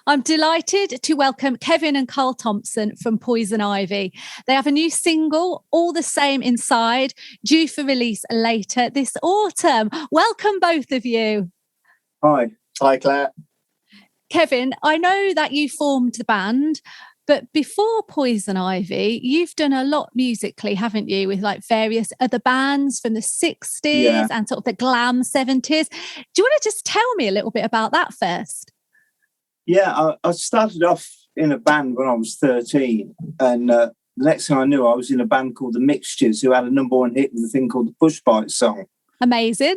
I'm delighted to welcome Kevin and Karl Thompson from Poison Ivy. They have a new single, All the Same Inside, due for release later this autumn. Welcome, both of you. Hi. Hi, Claire. Kevin, I know that you formed the band, but before Poison Ivy, you've done a lot musically, haven't you, with like various other bands from the 60s and sort of the glam 70s. Do you want to just tell me a little bit about that first? Yeah, I started off in a band when I was 13, and the next thing I knew, I was in a band called The Mixtures, who had a number one hit with a thing called the Push Bite song. Amazing.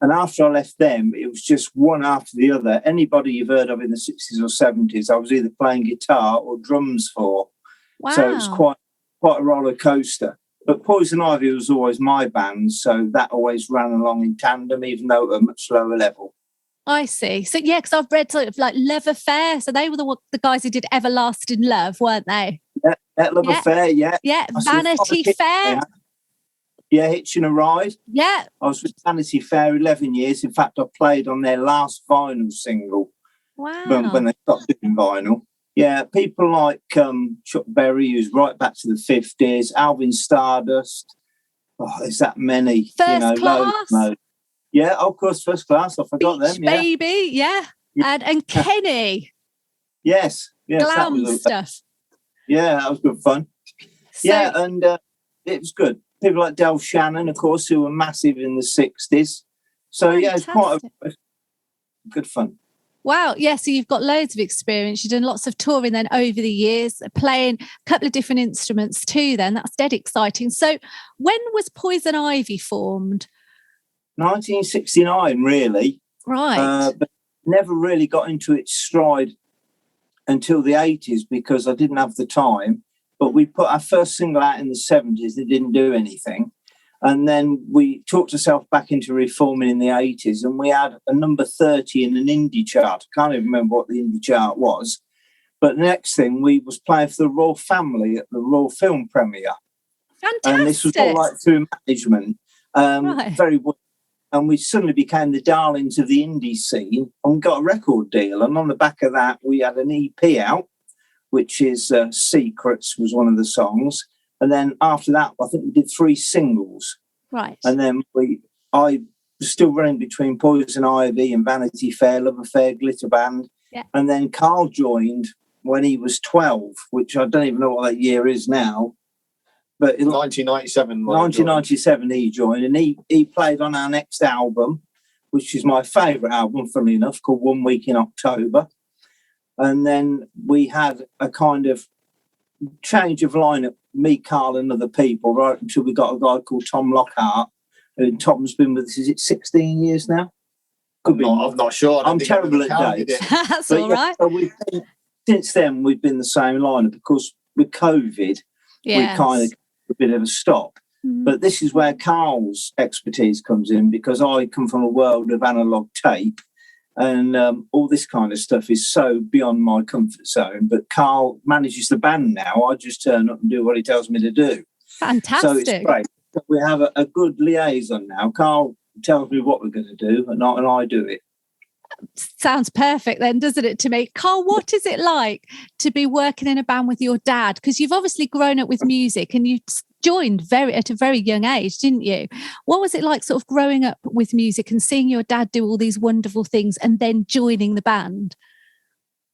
And after I left them, it was just one after the other. Anybody you've heard of in the 60s or 70s, I was either playing guitar or drums for. Wow. So it was quite a roller coaster. But Poison Ivy was always my band, so that always ran along in tandem, even though at a much lower level. I see. So, yeah, because I've read sort of like Love Affair. So they were the guys who did Everlasting Love, weren't they? Yeah, Love Affair, yeah. Yeah, Vanity Fair. Yeah, Hitching a Ride. Yeah. I was with Vanity Fair 11 years. In fact, I played on their last vinyl single. Wow. When they stopped doing vinyl. Yeah, people like Chuck Berry, who's right back to the 50s, Alvin Stardust. Oh, there's that many. First Class. Loads. Yeah, of course, First Class. I forgot Beach them. Yeah. Baby, yeah. And Kenny. Yes. Glam stuff. Yeah, that was good fun. So, and it was good. People like Del Shannon, of course, who were massive in the 60s. So, fantastic. Yeah, it's quite good fun. Wow. Yeah, so you've got loads of experience. You've done lots of touring then over the years, playing a couple of different instruments too then. That's dead exciting. So when was Poison Ivy formed? 1969, really. Right. But never really got into its stride until the 80s because I didn't have the time. But we put our first single out in the 70s that didn't do anything. And then we talked ourselves back into reforming in the 80s, and we had a number 30 in an indie chart. I can't even remember what the indie chart was. But the next thing, we was playing for the Royal Family at the Royal Film premiere. Fantastic. And this was all like through management. Right. Very well. And we suddenly became the darlings of the indie scene and we got a record deal. And on the back of that, we had an EP out, which is Secrets was one of the songs. And then after that, I think we did 3 singles. Right. And then I was still running between Poison Ivy and Vanity Fair, Love Affair, Glitter Band. Yeah. And then Karl joined when he was 12, which I don't even know what that year is now. But in 1997. 1997 he joined, and he played on our next album, which is my favourite album, funnily enough, called 1 Week in October. And then we had a kind of change of lineup, me, Karl and other people, right until we got a guy called Tom Lockhart. And Tom's been with us, is it 16 years now? I'm not sure. I'm terrible at dates. That's all right. So since then, we've been the same lineup. Of course, with COVID, we kind of a bit of a stop. Mm. But this is where Karl's expertise comes in, because I come from a world of analog tape, and all this kind of stuff is so beyond my comfort zone. But Karl manages the band now. I just turn up and do what he tells me to do. Fantastic. So it's great. We have a good liaison now. Karl tells me what we're going to do, and I do it. Sounds perfect then, doesn't it, to me? Karl, what is it like to be working in a band with your dad? Because you've obviously grown up with music and you joined at a very young age, didn't you? What was it like sort of growing up with music and seeing your dad do all these wonderful things and then joining the band?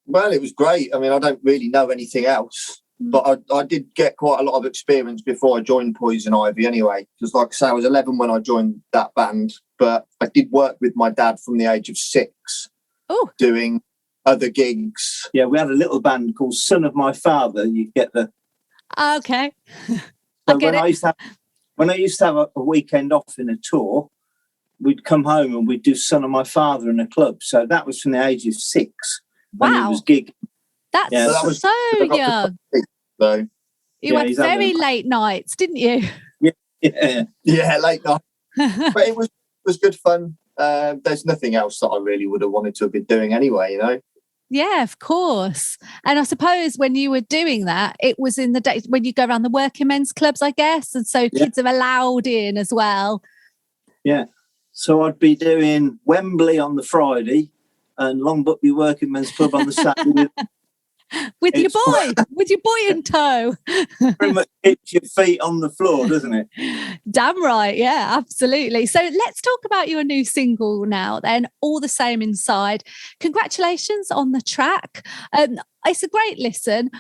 Well, it was great. I mean, I don't really know anything else, but I did get quite a lot of experience before I joined Poison Ivy anyway. Because like I say, I was 11 when I joined that band, but I did work with my dad from the age of 6, doing other gigs. Yeah, we had a little band called Son of My Father. You get the... Okay. So when I used to have a weekend off in a tour, we'd come home and we'd do Son of My Father in a club. So that was from the age of 6. Wow. When he was gigging. That's so young. So, you had very late nights, didn't you? Yeah, late night. But it was good fun. There's nothing else that I really would have wanted to have been doing anyway, you know? Yeah, of course. And I suppose when you were doing that, it was in the days when you go around the working men's clubs, I guess. And so kids are allowed in as well. Yeah. So I'd be doing Wembley on the Friday and Longbuckby Working Men's Club on the Saturday. With your boy in tow. Pretty much hits your feet on the floor, doesn't it? Damn right, yeah, absolutely. So let's talk about your new single now then, All the Same Inside. Congratulations on the track. It's a great listen.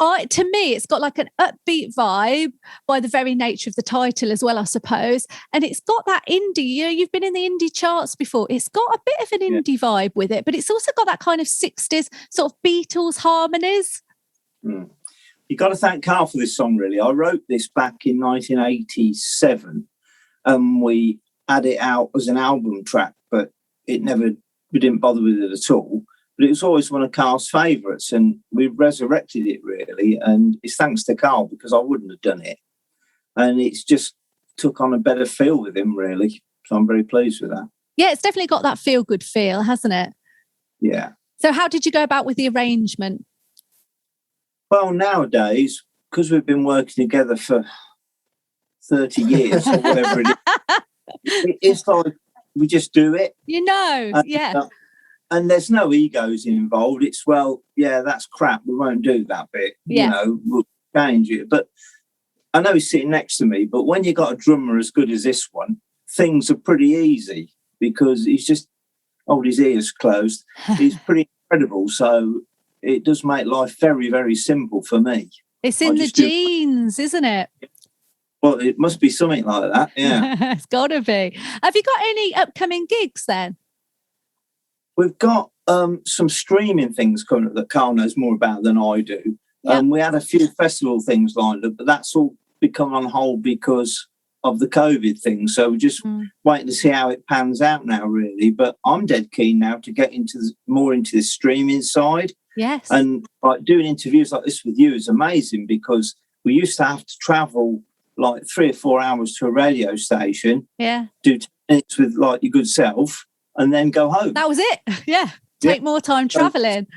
To me, it's got like an upbeat vibe by the very nature of the title as well, I suppose. And it's got that indie, you've been in the indie charts before. It's got a bit of an indie vibe with it, but it's also got that kind of 60s sort of Beatles harmonies. You got to thank Karl for this song, really. I wrote this back in 1987 and we had it out as an album track, but we didn't bother with it at all. But it was always one of Karl's favourites, and we resurrected it, really. And it's thanks to Karl, because I wouldn't have done it. And it's just took on a better feel with him, really. So I'm very pleased with that. Yeah, it's definitely got that feel-good feel, hasn't it? Yeah. So how did you go about with the arrangement? Well, nowadays, because we've been working together for 30 years or whatever it is, it's like we just do it. Yeah. And there's no egos involved. It's, well, yeah, that's crap. We won't do that bit. Yeah. We'll change it. But I know he's sitting next to me, but when you got a drummer as good as this one, things are pretty easy because he's just hold his ears closed. He's pretty incredible. So it does make life very, very simple for me. It's in the genes, isn't it? Well, it must be something like that, yeah. It's got to be. Have you got any upcoming gigs then? We've got some streaming things coming up that Karl knows more about than I do. Yeah. We had a few festival things lined up, but that's all become on hold because of the COVID thing. So we're just waiting to see how it pans out now, really. But I'm dead keen now to get more into the streaming side. Yes. And like doing interviews like this with you is amazing because we used to have to travel like 3 or 4 hours to a radio station. Yeah. Do 10 minutes with like your good self. And then go home. That was it. Yeah. Take more time travelling.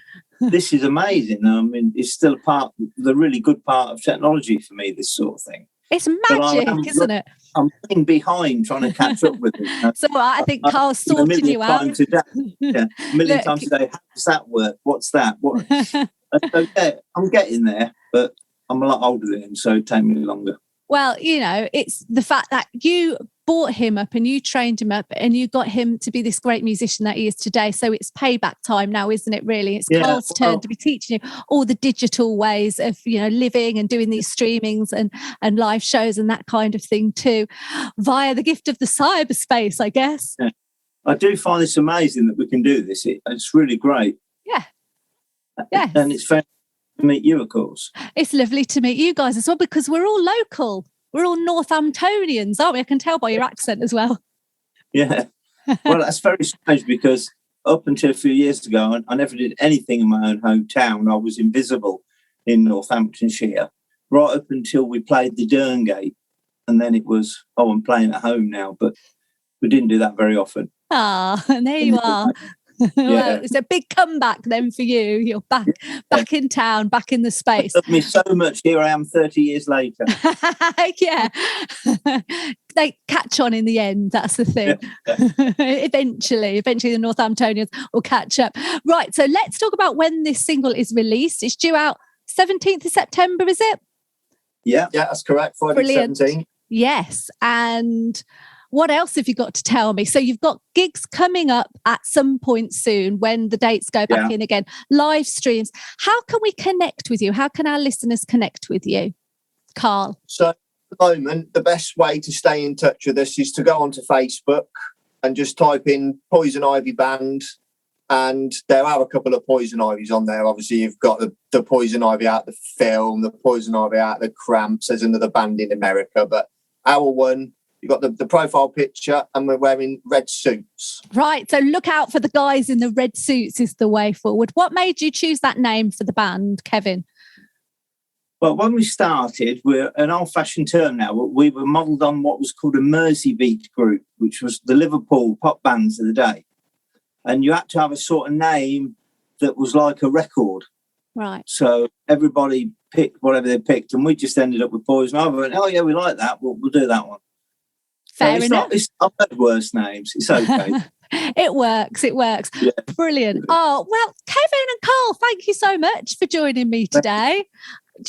This is amazing. I mean, it's still the really good part of technology for me, this sort of thing. It's magic, isn't it? I'm running behind trying to catch up with it. So I think Karl's sorting you out. A million times a day. How does that work? What's that? So, yeah, I'm getting there, but I'm a lot older than him, so it takes me longer. Well, it's the fact that you brought him up and you trained him up and you got him to be this great musician that he is today. So it's payback time now, isn't it, really? It's Karl's turn to be teaching you all the digital ways of, living and doing these streamings and live shows and that kind of thing too, via the gift of the cyberspace, I guess. Yeah. I do find this amazing that we can do this. It's really great. Yeah. Yes. And it's fantastic to meet you, of course. It's lovely to meet you guys as well because we're all local. We're all Northamptonians, aren't we? I can tell by your accent as well. Yeah. Well, that's very strange because up until a few years ago, I never did anything in my own hometown. I was invisible in Northamptonshire, right up until we played the Derngate. And then it was, I'm playing at home now. But we didn't do that very often. Ah, and there you are. Well, it's a big comeback then for you. You're back in town, back in the space. It took me so much. Here I am 30 years later. Yeah. They catch on in the end. That's the thing. Yeah. Eventually the Northamptonians will catch up. Right. So let's talk about when this single is released. It's due out 17th of September, is it? Yeah, that's correct. Friday 17th. Yes. And what else have you got to tell me? So you've got gigs coming up at some point soon when the dates go back in again, live streams. How can we connect with you? How can our listeners connect with you, Karl? So at the moment, the best way to stay in touch with us is to go onto Facebook and just type in Poison Ivy Band. And there are a couple of Poison Ivies on there. Obviously, you've got the Poison Ivy out the film, the Poison Ivy out the Cramps. There's another band in America, but our one, you've got the profile picture and we're wearing red suits. Right. So look out for the guys in the red suits is the way forward. What made you choose that name for the band, Kevin? Well, when we started, we're an old-fashioned term now. We were modelled on what was called a Mersey beat group, which was the Liverpool pop bands of the day. And you had to have a sort of name that was like a record. Right. So everybody picked whatever they picked, and we just ended up with Poison Ivy. Went, oh, yeah, we like that. We'll do that one. Fair enough. I've heard worse names. It's okay. It works. Yeah. Brilliant. Oh, well, Kevin and Carl, thank you so much for joining me today.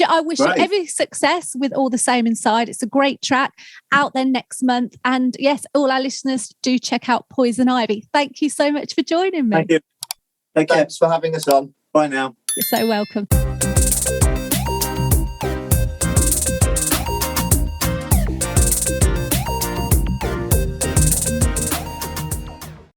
I wish you every success with All the Same Inside. It's a great track out there next month. And yes, all our listeners, do check out Poison Ivy. Thank you so much for joining me. Thank you. Thanks for having us on. Bye now. You're so welcome.